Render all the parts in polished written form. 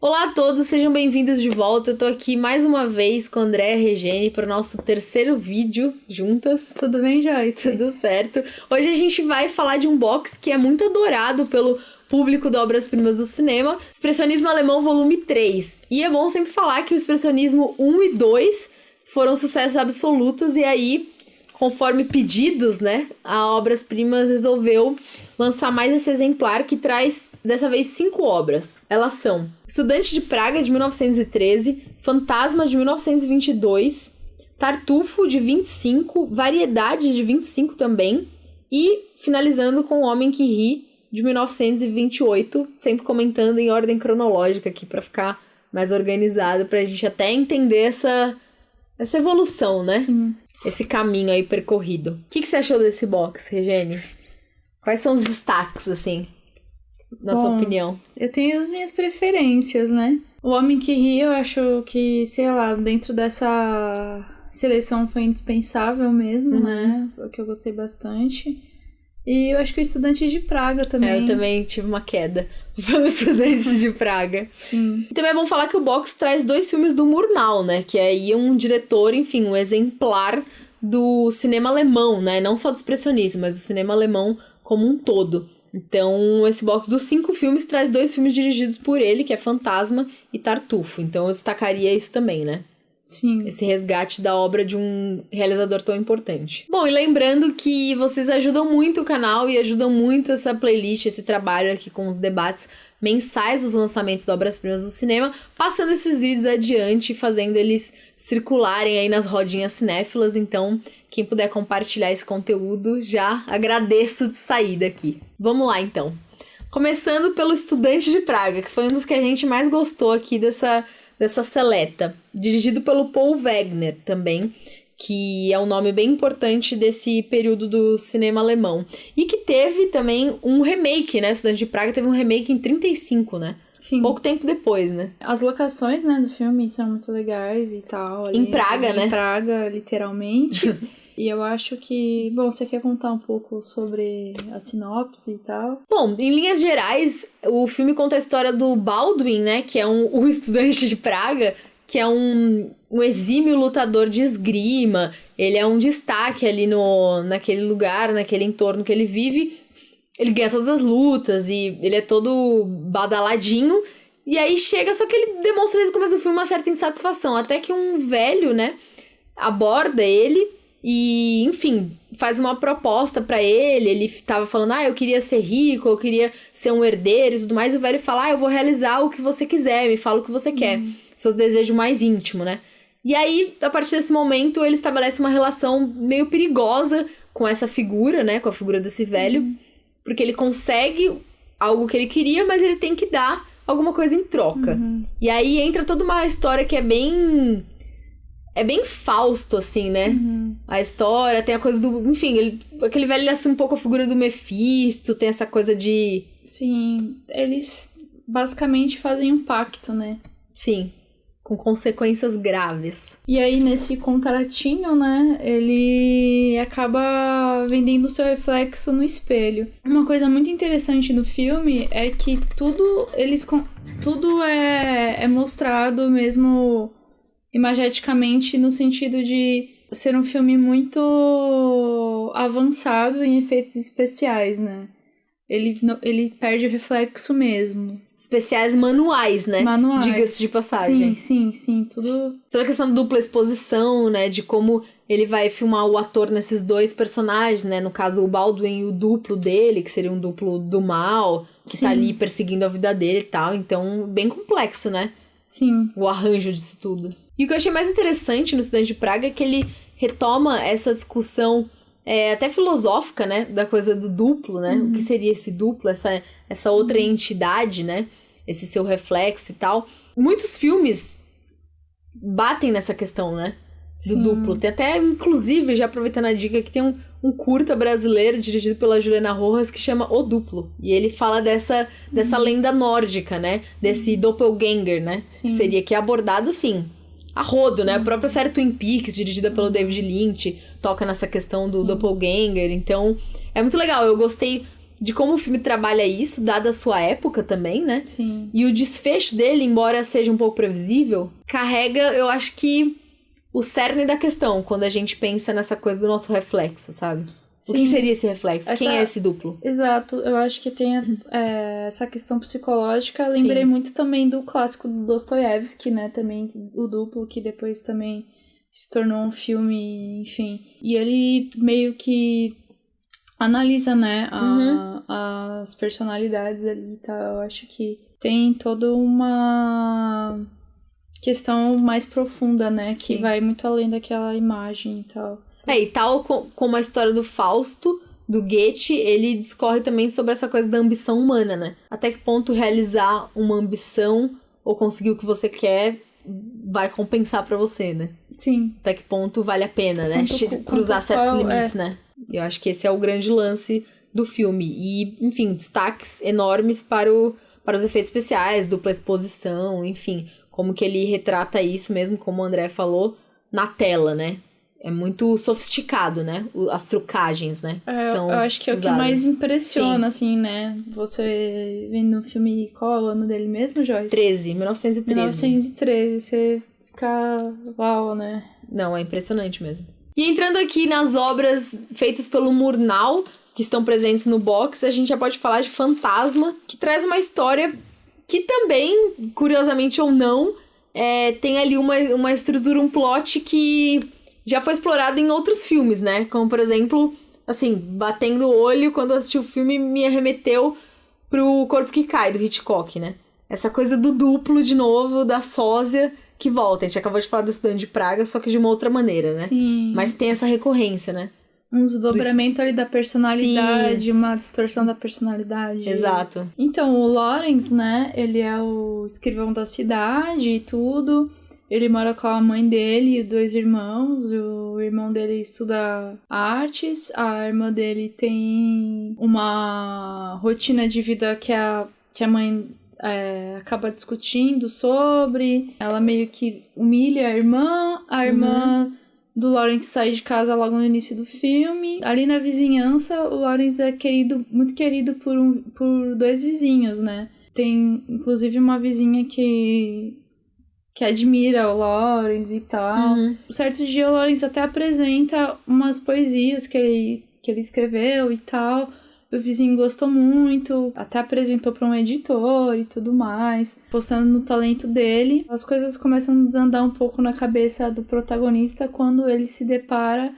Olá a todos, sejam bem-vindos de volta. Eu tô aqui mais uma vez com a Andréa Regeni para o nosso terceiro vídeo juntas. Tudo bem, Joyce? Tudo certo. Hoje a gente vai falar de um box que é muito adorado pelo público de obras-primas do cinema, Expressionismo Alemão Volume 3. E é bom sempre falar que o Expressionismo 1 e 2 foram sucessos absolutos e aí, conforme pedidos, né, a Obras-Primas resolveu lançar mais esse exemplar que traz, dessa vez, 5 obras. Elas são Estudante de Praga, de 1913, Fantasma, de 1922, Tartufo, de 25, Variedades, de 25 também, e finalizando com O Homem que Ri, de 1928, sempre comentando em ordem cronológica aqui para ficar mais organizado, pra gente até entender essa evolução, né? Sim. Esse caminho aí percorrido. O que você achou desse box, Regeni? Quais são os destaques, assim, na sua opinião? Eu tenho as minhas preferências, né? O Homem que Ri, eu acho que, sei lá, dentro dessa seleção foi indispensável mesmo, né? Porque eu gostei bastante. E eu acho que o Estudante de Praga também. Eu também tive uma queda pelo Estudante de Praga. Sim. E também é bom falar que o box traz 2 filmes do Murnau, né? Que é aí um diretor, enfim, um exemplar do cinema alemão, né? Não só do expressionismo, mas do cinema alemão como um todo. Então, esse box dos 5 filmes traz 2 filmes dirigidos por ele, que é Fantasma e Tartufo. Então, eu destacaria isso também, né? Sim. Esse resgate da obra de um realizador tão importante. Bom, e lembrando que vocês ajudam muito o canal e ajudam muito essa playlist, esse trabalho aqui com os debates mensais dos lançamentos de obras-primas do cinema, passando esses vídeos adiante, fazendo eles circularem aí nas rodinhas cinéfilas. Então, quem puder compartilhar esse conteúdo, já agradeço de saída aqui. Vamos lá, então. Começando pelo Estudante de Praga, que foi um dos que a gente mais gostou aqui dessa seleta. Dirigido pelo Paul Wegener também, que é um nome bem importante desse período do cinema alemão. E que teve também um remake, né? Estudante de Praga teve um remake em 35, né? Sim. Pouco tempo depois, né? As locações, né, do filme são muito legais e tal. Ali, em Praga, né? Em Praga, literalmente. E eu acho que... Bom, você quer contar um pouco sobre a sinopse e tal? Bom, em linhas gerais, o filme conta a história do Baldwin, né? Que é o estudante de Praga, que é um exímio lutador de esgrima. Ele é um destaque ali naquele lugar, naquele entorno que ele vive. Ele ganha todas as lutas e ele é todo badaladinho. E aí chega, só que ele demonstra desde o começo do filme uma certa insatisfação. Até que um velho, né, aborda ele e, enfim, faz uma proposta pra ele. Ele tava falando, eu queria ser rico, eu queria ser um herdeiro e tudo mais. E o velho fala, eu vou realizar o que você quiser, me fala o que você quer. Seus desejos mais íntimos, né? E aí, a partir desse momento, ele estabelece uma relação meio perigosa com essa figura, né? Com a figura desse velho. Porque ele consegue algo que ele queria, mas ele tem que dar alguma coisa em troca. E aí entra toda uma história que é bem Fausto, assim, né? A história, tem a coisa do... Enfim, aquele velho ele assume um pouco a figura do Mephisto, tem essa coisa de... Sim, eles basicamente fazem um pacto, né? Sim, com consequências graves. E aí, nesse contratinho, né, ele acaba vendendo o seu reflexo no espelho. Uma coisa muito interessante no filme é que tudo é mostrado mesmo imageticamente no sentido de ser um filme muito avançado em efeitos especiais, né? Ele perde o reflexo mesmo. Especiais manuais, né? Manuais. Diga-se de passagem. Sim, tudo... Toda a questão da dupla exposição, né? De como ele vai filmar o ator nesses 2 personagens, né? No caso, o Baldwin e o duplo dele, que seria um duplo do mal, que tá ali perseguindo a vida dele e tal. Então, bem complexo, né? Sim. O arranjo disso tudo. E o que eu achei mais interessante no Estudante de Praga é que ele retoma essa discussão até filosófica, né? Da coisa do duplo, né? O que seria esse duplo, essa outra entidade, né? Esse seu reflexo e tal. Muitos filmes batem nessa questão, né? Do duplo. Tem até, inclusive, já aproveitando a dica, que tem um curta brasileiro dirigido pela Juliana Rojas que chama O Duplo. E ele fala dessa lenda nórdica, né? Desse doppelganger, né? Sim. Seria que é abordado, assim, a rodo, né? A própria série Twin Peaks, dirigida pelo David Lynch, toca nessa questão do doppelganger. Então, é muito legal. Eu gostei de como o filme trabalha isso, dada a sua época também, né? Sim. E o desfecho dele, embora seja um pouco previsível, carrega, eu acho que, o cerne da questão, quando a gente pensa nessa coisa do nosso reflexo, sabe? Sim. O que seria esse reflexo? Quem é esse duplo? Exato, eu acho que tem essa questão psicológica. Lembrei muito também do clássico do Dostoiévski, né? Também o duplo, que depois também se tornou um filme, enfim. E ele meio que analisa, né, as personalidades ali e tal. Eu acho que tem toda uma questão mais profunda, né? Que vai muito além daquela imagem e tal. E tal como a história do Fausto, do Goethe, ele discorre também sobre essa coisa da ambição humana, né? Até que ponto realizar uma ambição ou conseguir o que você quer vai compensar pra você, né? Sim. Até que ponto vale a pena, né? Cruzar certos limites, né? Eu acho que esse é o grande lance do filme. E, enfim, destaques enormes para os efeitos especiais, dupla exposição, enfim. Como que ele retrata isso mesmo, como o André falou, na tela, né? É muito sofisticado, né? As trucagens, né? Eu acho que é usadas. O que mais impressiona, assim, né? Você vendo o filme, qual é o ano dele mesmo, Joyce? 1913. 1913, você fica uau, né? Não, é impressionante mesmo. E entrando aqui nas obras feitas pelo Murnau, que estão presentes no box, a gente já pode falar de Fantasma, que traz uma história que também, curiosamente ou não, tem ali uma estrutura, um plot que já foi explorado em outros filmes, né? Como, por exemplo, assim, batendo o olho, quando eu assisti o filme, me arremeteu pro Corpo que Cai, do Hitchcock, né? Essa coisa do duplo, de novo, da sósia que volta. A gente acabou de falar do Estudante de Praga, só que de uma outra maneira, né? Sim. Mas tem essa recorrência, né? Um desdobramento ali da personalidade, uma distorção da personalidade. Exato. Então, o Lawrence, né, ele é o escrivão da cidade e tudo. Ele mora com a mãe dele e 2 irmãos. O irmão dele estuda artes. A irmã dele tem uma rotina de vida que a mãe acaba discutindo sobre. Ela meio que humilha a irmã. A irmã do Lawrence sai de casa logo no início do filme. Ali na vizinhança, o Lawrence é muito querido por 2 vizinhos, né? Tem, inclusive, uma vizinha que admira o Lawrence e tal. Um certo dia, o Lawrence até apresenta umas poesias que ele escreveu e tal. O vizinho gostou muito, até apresentou para um editor e tudo mais, postando no talento dele. As coisas começam a desandar um pouco na cabeça do protagonista quando ele se depara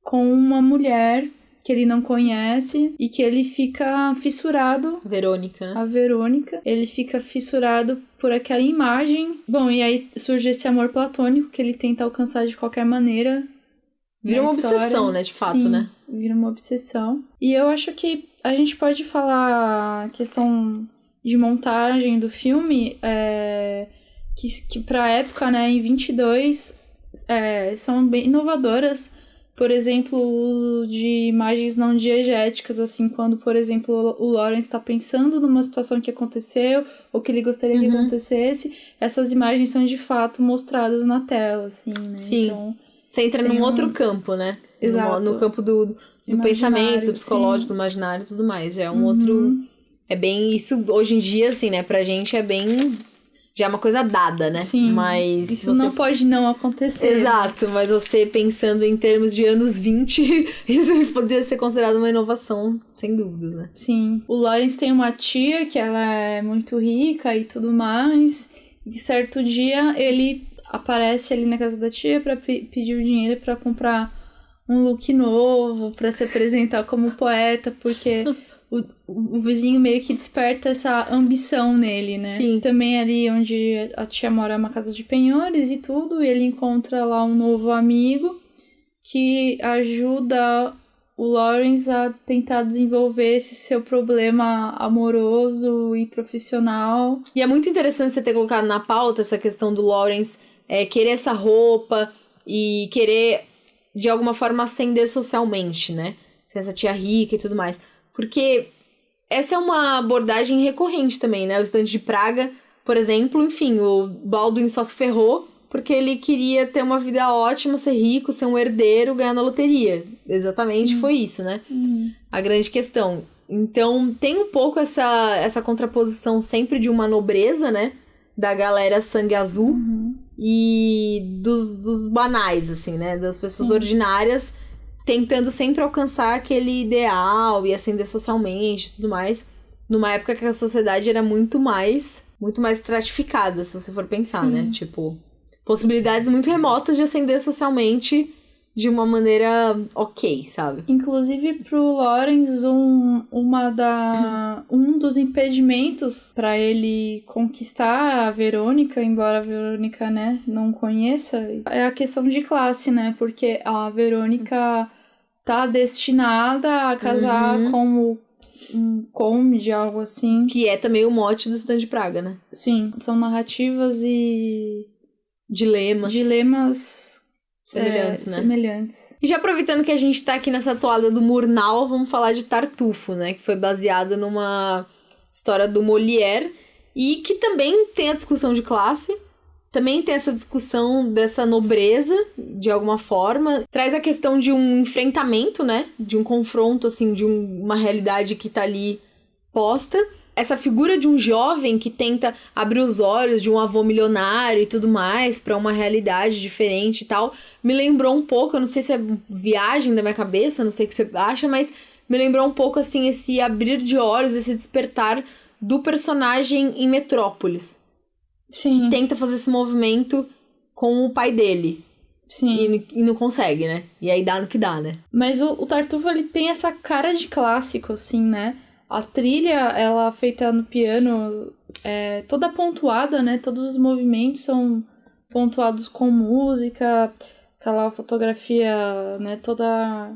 com uma mulher que ele não conhece e que ele fica fissurado. Verônica, né? A Verônica. Ele fica fissurado por aquela imagem. Bom, e aí surge esse amor platônico que ele tenta alcançar de qualquer maneira. Vira uma obsessão, né? De fato, sim, né? Vira uma obsessão. E eu acho que a gente pode falar a questão de montagem do filme, que pra época, né, em 22, são bem inovadoras. Por exemplo, o uso de imagens não diegéticas, assim, quando, por exemplo, o Lawrence está pensando numa situação que aconteceu ou que ele gostaria que acontecesse, essas imagens são de fato mostradas na tela, assim, né? Sim. Então, você entra num outro campo, né? Exato. No campo do pensamento, do psicológico, do imaginário e tudo mais. Já é um outro... É bem... Isso, hoje em dia, assim, né? Pra gente é bem... Já é uma coisa dada, né? Sim, mas isso não pode não acontecer. Exato, mas você pensando em termos de anos 20, isso poderia ser considerado uma inovação, sem dúvida, né? Sim. O Lawrence tem uma tia que ela é muito rica e tudo mais, e certo dia ele aparece ali na casa da tia pra pedir o dinheiro pra comprar um look novo, pra se apresentar como poeta, porque... O vizinho meio que desperta essa ambição nele, né? Sim. Também ali onde a tia mora é uma casa de penhores e tudo, e ele encontra lá um novo amigo que ajuda o Lawrence a tentar desenvolver esse seu problema amoroso e profissional. E é muito interessante você ter colocado na pauta essa questão do Lawrence querer essa roupa e querer, de alguma forma, ascender socialmente, né? Essa tia rica e tudo mais. Porque essa é uma abordagem recorrente também, né? O Estudante de Praga, por exemplo, enfim, o Baldwin só se ferrou porque ele queria ter uma vida ótima, ser rico, ser um herdeiro, ganhar na loteria. Exatamente, foi isso, né? A grande questão. Então tem um pouco essa contraposição sempre de uma nobreza, né? Da galera sangue azul e dos banais, assim, né? Das pessoas ordinárias tentando sempre alcançar aquele ideal e ascender socialmente e tudo mais. Numa época que a sociedade era muito mais estratificada, se você for pensar, né? Tipo, possibilidades muito remotas de ascender socialmente de uma maneira ok, sabe? Inclusive pro Lawrence, um dos impedimentos para ele conquistar a Verônica, embora a Verônica, né, não conheça, é a questão de classe, né? Porque a Verônica tá destinada a casar como um conde, algo assim. Que é também o mote do Estudante de Praga, né? Sim, são narrativas e dilemas semelhantes, né? Semelhantes. E já aproveitando que a gente tá aqui nessa toada do Murnau, vamos falar de Tartufo, né? Que foi baseado numa história do Molière e que também tem a discussão de classe, também tem essa discussão dessa nobreza, de alguma forma. Traz a questão de um enfrentamento, né? De um confronto, assim, de uma realidade que tá ali posta. Essa figura de um jovem que tenta abrir os olhos de um avô milionário e tudo mais pra uma realidade diferente e tal, me lembrou um pouco, eu não sei se é viagem da minha cabeça, não sei o que você acha, mas me lembrou um pouco, assim, esse abrir de olhos, esse despertar do personagem em Metrópolis. Sim. Que tenta fazer esse movimento com o pai dele. Sim. E não consegue, né? E aí dá no que dá, né? Mas o Tartufo, ele tem essa cara de clássico, assim, né? A trilha, ela feita no piano, é toda pontuada, né? Todos os movimentos são pontuados com música, aquela fotografia, né? Toda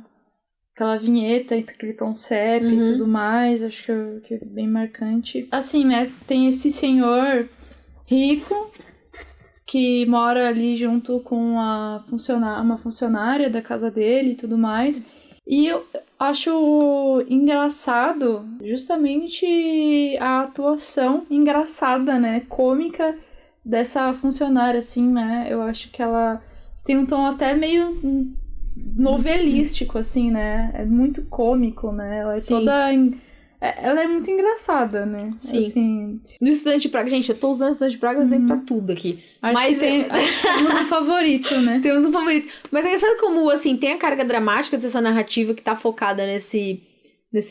aquela vinheta, aquele tom sépia e tudo mais. Acho que é bem marcante. Assim, né? Tem esse senhor rico que mora ali junto com uma funcionária da casa dele e tudo mais. E eu acho engraçado justamente a atuação engraçada, né? Cômica dessa funcionária, assim, né? Eu acho que ela tem um tom até meio novelístico, assim, né? É muito cômico, né? Ela é toda... Ela é muito engraçada, né? Sim. Assim... No Estudante de Praga, gente, eu tô usando o Estudante de Praga exemplo pra tudo aqui. Acho que temos um favorito, né? Temos um favorito. Mas é engraçado como, assim, tem a carga dramática dessa narrativa que tá focada nesse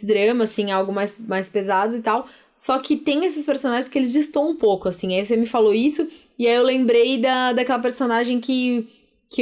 drama, assim, algo mais pesado e tal. Só que tem esses personagens que eles destoam um pouco, assim. Aí você me falou isso, e aí eu lembrei daquela personagem que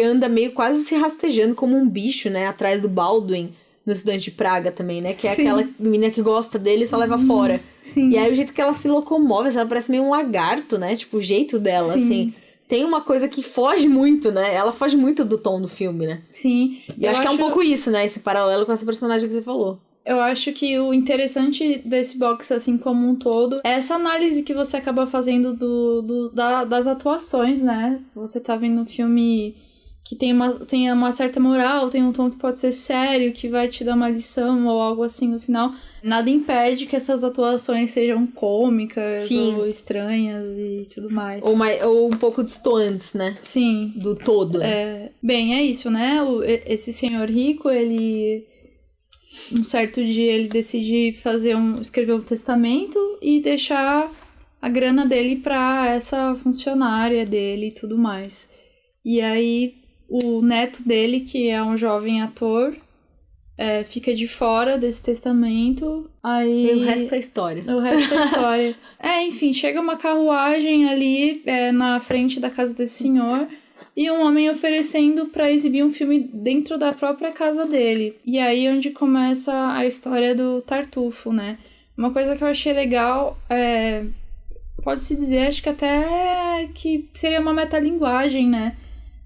anda meio quase se rastejando como um bicho, né? Atrás do Baldwin, no Estudante de Praga também, né? Que é aquela menina que gosta dele e só leva fora. Sim. E aí o jeito que ela se locomove, ela parece meio um lagarto, né? Tipo, o jeito dela, assim. Tem uma coisa que foge muito, né? Ela foge muito do tom do filme, né? Sim. E eu acho que é um pouco isso, né? Esse paralelo com essa personagem que você falou. Eu acho que o interessante desse box, assim, como um todo, é essa análise que você acaba fazendo das atuações, né? Você tá vendo um filme que tem uma certa moral, tem um tom que pode ser sério, que vai te dar uma lição ou algo assim no final. Nada impede que essas atuações sejam cômicas ou estranhas e tudo mais. Ou um pouco distantes, né? Sim. Do todo. Né? Bem, é isso, né? Esse senhor rico, ele... Um certo dia ele decide escrever um testamento e deixar a grana dele pra essa funcionária dele e tudo mais. E aí o neto dele, que é um jovem ator, fica de fora desse testamento. Aí... E o resto é história. Enfim, chega uma carruagem ali na frente da casa desse senhor e um homem oferecendo pra exibir um filme dentro da própria casa dele. E aí onde começa a história do Tartufo, né? Uma coisa que eu achei legal pode-se dizer, acho que até que seria uma metalinguagem, né?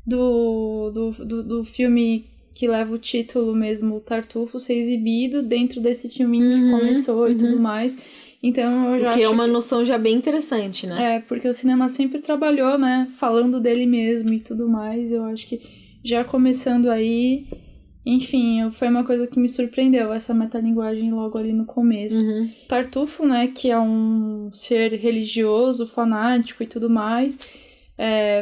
Do filme que leva o título mesmo, o Tartufo, ser exibido dentro desse filminho que começou e tudo mais. Então eu já acho que é uma noção já bem interessante, né? Porque o cinema sempre trabalhou, né? Falando dele mesmo e tudo mais. Eu acho que já começando aí... Enfim, foi uma coisa que me surpreendeu, essa metalinguagem logo ali no começo. Tartufo, né? Que é um ser religioso, fanático e tudo mais...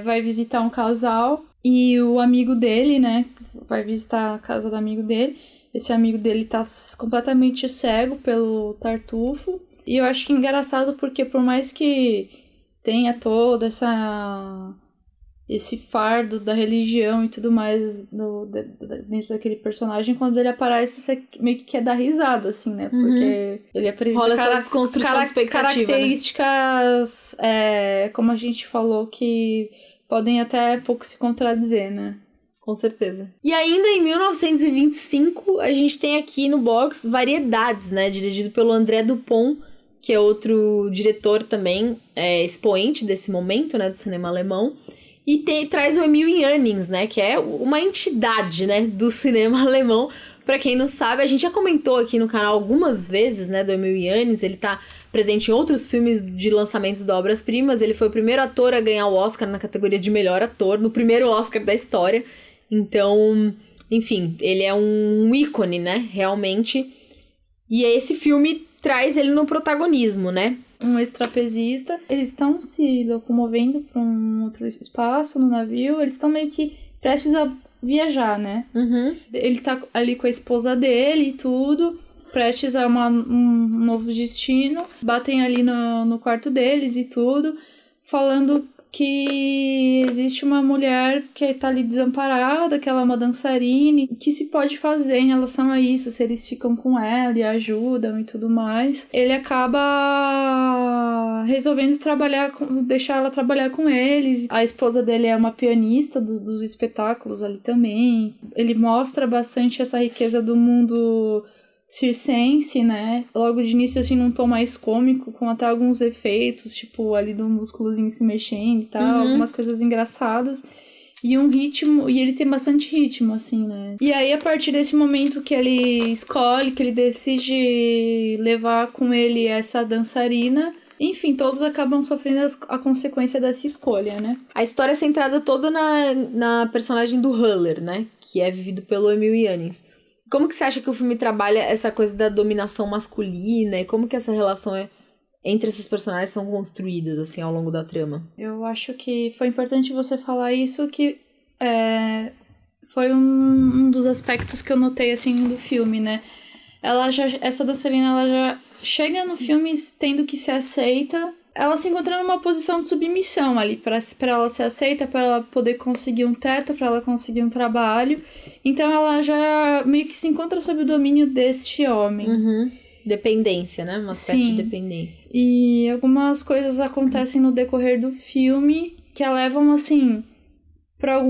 vai visitar um casal e o amigo dele, né, vai visitar a casa do amigo dele esse amigo dele tá completamente cego pelo Tartufo. E eu acho que é engraçado porque por mais que tenha todo esse fardo da religião e tudo mais dentro daquele personagem, quando ele aparece, você meio que quer dar risada, assim, né? Porque ele apresenta rola essa desconstrução de expectativa, características, como a gente falou, que podem até pouco se contradizer, né? Com certeza. E ainda em 1925, a gente tem aqui no box Variedades, né? Dirigido pelo André Dupont, que é outro diretor também, expoente desse momento, né? Do cinema alemão. E traz o Emil Jannings, né? Que é uma entidade, né? Do cinema alemão. Pra quem não sabe, a gente já comentou aqui no canal algumas vezes, né? Do Emil Jannings. Ele tá presente em outros filmes de lançamentos de obras-primas. Ele foi o primeiro ator a ganhar o Oscar na categoria de melhor ator, no primeiro Oscar da história. Então, enfim, ele é um ícone, né? Realmente. E esse filme traz ele no protagonismo, né? Um ex-trapezista. Eles estão se locomovendo para um outro espaço no navio. Eles estão meio que prestes a viajar, né? Uhum. Ele tá ali com a esposa dele e tudo, prestes a um novo destino. Batem ali no quarto deles e tudo, falando que existe uma mulher que tá ali desamparada, que ela é uma dançarina, e que se pode fazer em relação a isso, se eles ficam com ela e ajudam e tudo mais. Ele acaba resolvendo deixar ela trabalhar com eles. A esposa dele é uma pianista dos espetáculos ali também. Ele mostra bastante essa riqueza do mundo circense, né? Logo de início, assim, num tom mais cômico, com até alguns efeitos, tipo, ali do músculozinho se mexendo e tal, algumas coisas engraçadas. E um ritmo, e ele tem bastante ritmo, assim, né? E aí, a partir desse momento que ele escolhe, que ele decide levar com ele essa dançarina, enfim, todos acabam sofrendo a consequência dessa escolha, né? A história é centrada toda na personagem do Haller, né? Que é vivido pelo Emil Jannings. Como que você acha que o filme trabalha essa coisa da dominação masculina e como que essa relação entre esses personagens são construídas, assim, ao longo da trama? Eu acho que foi importante você falar isso, que foi um dos aspectos que eu notei, assim, do filme, né? Essa dançarina, ela já chega no filme tendo que ser aceita. Ela se encontra numa posição de submissão ali, pra ela ser aceita, pra ela poder conseguir um teto, pra ela conseguir um trabalho. Então ela já meio que se encontra sob o domínio deste homem. Uhum. Dependência, né? Uma espécie de dependência. E algumas coisas acontecem no decorrer do filme que a levam, assim, pra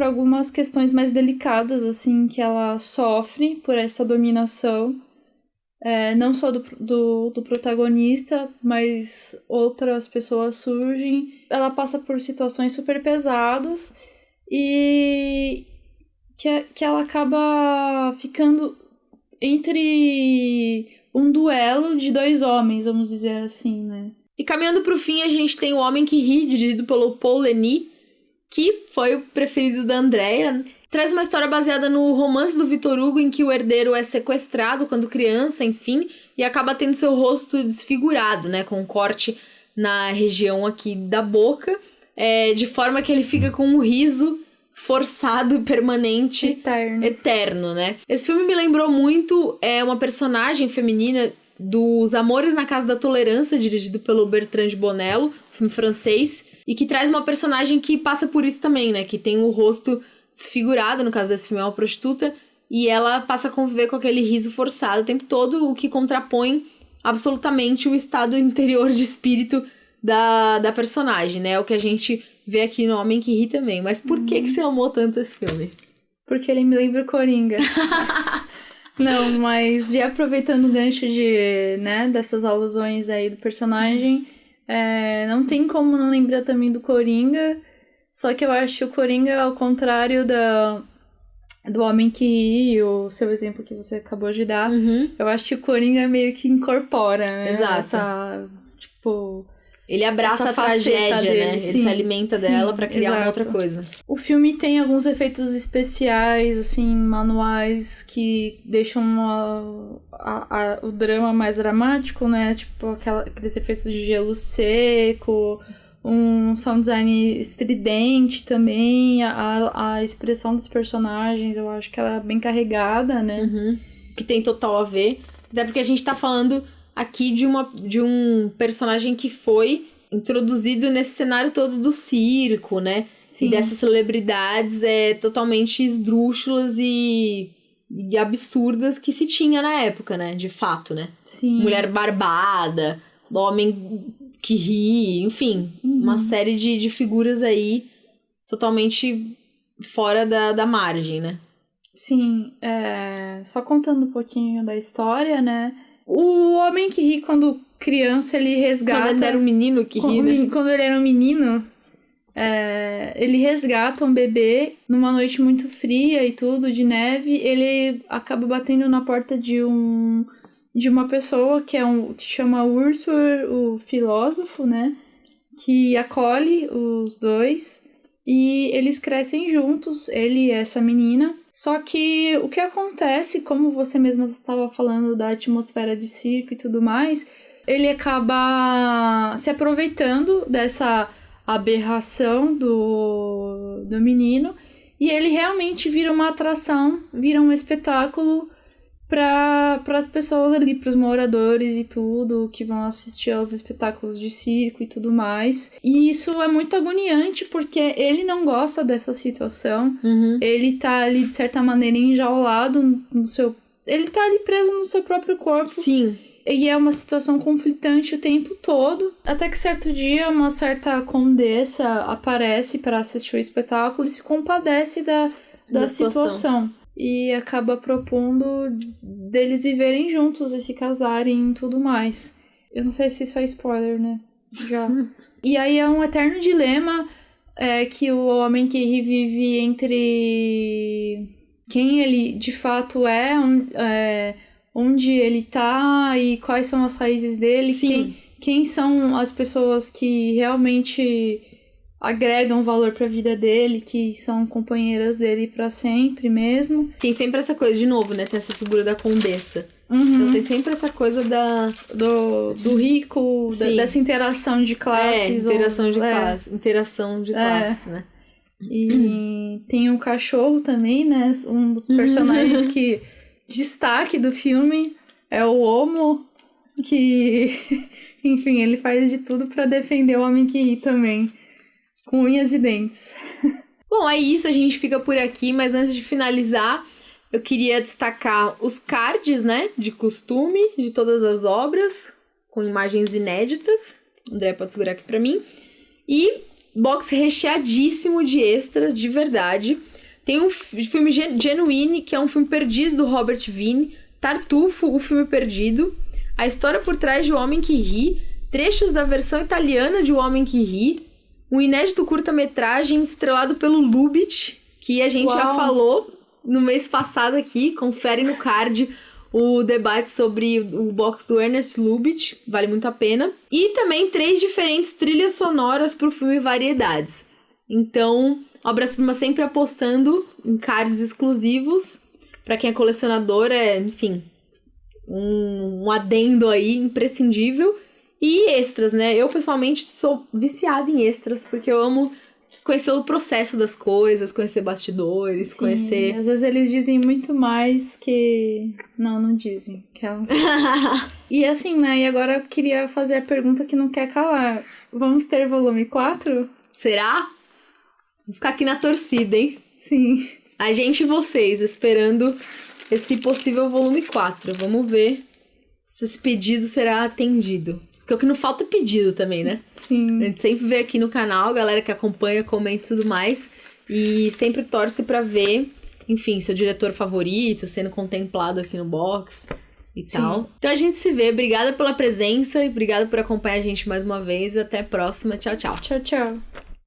algumas questões mais delicadas, assim, que ela sofre por essa dominação. Não só do protagonista, mas outras pessoas surgem. Ela passa por situações super pesadas e que ela acaba ficando entre um duelo de dois homens, vamos dizer assim, né? E caminhando pro fim, a gente tem O Homem que Ri, dirigido pelo Paul Leni, que foi o preferido da Andrea. Traz uma história baseada no romance do Victor Hugo, em que o herdeiro é sequestrado quando criança, enfim, e acaba tendo seu rosto desfigurado, né, com um corte na região aqui da boca, de forma que ele fica com um riso forçado, permanente, eterno, né. Esse filme me lembrou muito uma personagem feminina dos Amores na Casa da Tolerância, dirigido pelo Bertrand Bonello, filme francês, e que traz uma personagem que passa por isso também, né, que tem o rosto desfigurada, no caso desse filme é uma prostituta, e ela passa a conviver com aquele riso forçado o tempo todo, o que contrapõe absolutamente o estado interior de espírito da personagem, né? É o que a gente vê aqui no Homem que Ri também. Mas por que você amou tanto esse filme? Porque ele me lembra Coringa. Não, mas já aproveitando o gancho dessas alusões aí do personagem, não tem como não lembrar também do Coringa. Só que eu acho que o Coringa, ao contrário do Homem que Ri, o seu exemplo que você acabou de dar, eu acho que o Coringa meio que incorpora, né? Exato. Ele essa abraça a tragédia, dele, né? sim, ele se alimenta dela pra criar uma outra exato. coisa. O filme tem alguns efeitos especiais, assim, manuais, que deixam o drama mais dramático, né? Tipo, aqueles efeitos de gelo seco, um sound design estridente também, a expressão dos personagens, eu acho que ela é bem carregada, né? que tem total a ver. Até porque a gente tá falando aqui de um personagem que foi introduzido nesse cenário todo do circo, né? Sim. E dessas celebridades totalmente esdrúxulas e absurdas que se tinha na época, né? De fato, né? Sim. Mulher barbada, homem que ri, enfim. Uma série de figuras aí totalmente fora da margem, né? Sim, só contando um pouquinho da história, né? O homem que ri quando criança, ele resgata... Quando ele era um menino que ri, né? Quando ele era um menino, ele resgata um bebê numa noite muito fria e tudo, de neve. Ele acaba batendo na porta de uma pessoa que chama Ursur, o filósofo, né? Que acolhe os dois e eles crescem juntos, ele e essa menina. Só que o que acontece, como você mesma estava falando da atmosfera de circo e tudo mais, ele acaba se aproveitando dessa aberração do menino e ele realmente vira uma atração, vira um espetáculo para as pessoas ali, para os moradores e tudo, que vão assistir aos espetáculos de circo e tudo mais. E isso é muito agoniante, porque ele não gosta dessa situação. Ele tá ali, de certa maneira, enjaulado no seu... Ele tá ali preso no seu próprio corpo. Sim. E é uma situação conflitante o tempo todo. Até que certo dia, uma certa condessa aparece para assistir o espetáculo e se compadece da situação. E acaba propondo deles viverem juntos e se casarem e tudo mais. Eu não sei se isso é spoiler, né? Já. E aí é um eterno dilema que o homem que vive entre quem ele de fato onde ele tá e quais são as raízes dele. Sim. Quem são as pessoas que realmente agregam valor pra vida dele, que são companheiras dele pra sempre mesmo. Tem sempre essa coisa, de novo, né? Tem essa figura da condessa. Então tem sempre essa coisa do rico, dessa interação de classes. Interação de classes, né? E tem um cachorro também, né? Um dos personagens que... Destaque do filme é o Homo, que... Enfim, ele faz de tudo pra defender o homem que ri também. Com unhas e dentes. Bom, é isso, a gente fica por aqui, mas antes de finalizar, eu queria destacar os cards, né, de costume, de todas as obras, com imagens inéditas. O André pode segurar aqui pra mim. E box recheadíssimo de extras, de verdade. Tem um filme Genuine, que é um filme perdido do Robert Vine. Tartufo, o filme perdido. A história por trás de O Homem que Ri. Trechos da versão italiana de O Homem que Ri. Um inédito curta-metragem estrelado pelo Lubitsch, que a gente já falou no mês passado aqui. Confere no card o debate sobre o box do Ernest Lubitsch, vale muito a pena. E também 3 diferentes trilhas sonoras para o filme Variedades. Então, Obras-Primas sempre apostando em cards exclusivos. Para quem é colecionador, enfim, um adendo aí imprescindível. E extras, né? Eu, pessoalmente, sou viciada em extras, porque eu amo conhecer o processo das coisas, conhecer bastidores, Sim, conhecer... Às vezes eles dizem muito mais que... Não dizem. E assim, né? E agora eu queria fazer a pergunta que não quer calar. Vamos ter volume 4? Será? Vou ficar aqui na torcida, hein? Sim. A gente e vocês, esperando esse possível volume 4. Vamos ver se esse pedido será atendido. Porque o que não falta é pedido também, né? Sim. A gente sempre vê aqui no canal, galera que acompanha, comenta e tudo mais. E sempre torce pra ver, enfim, seu diretor favorito sendo contemplado aqui no box e tal. Então a gente se vê. Obrigada pela presença e obrigada por acompanhar a gente mais uma vez. Até a próxima. Tchau, tchau. Tchau, tchau.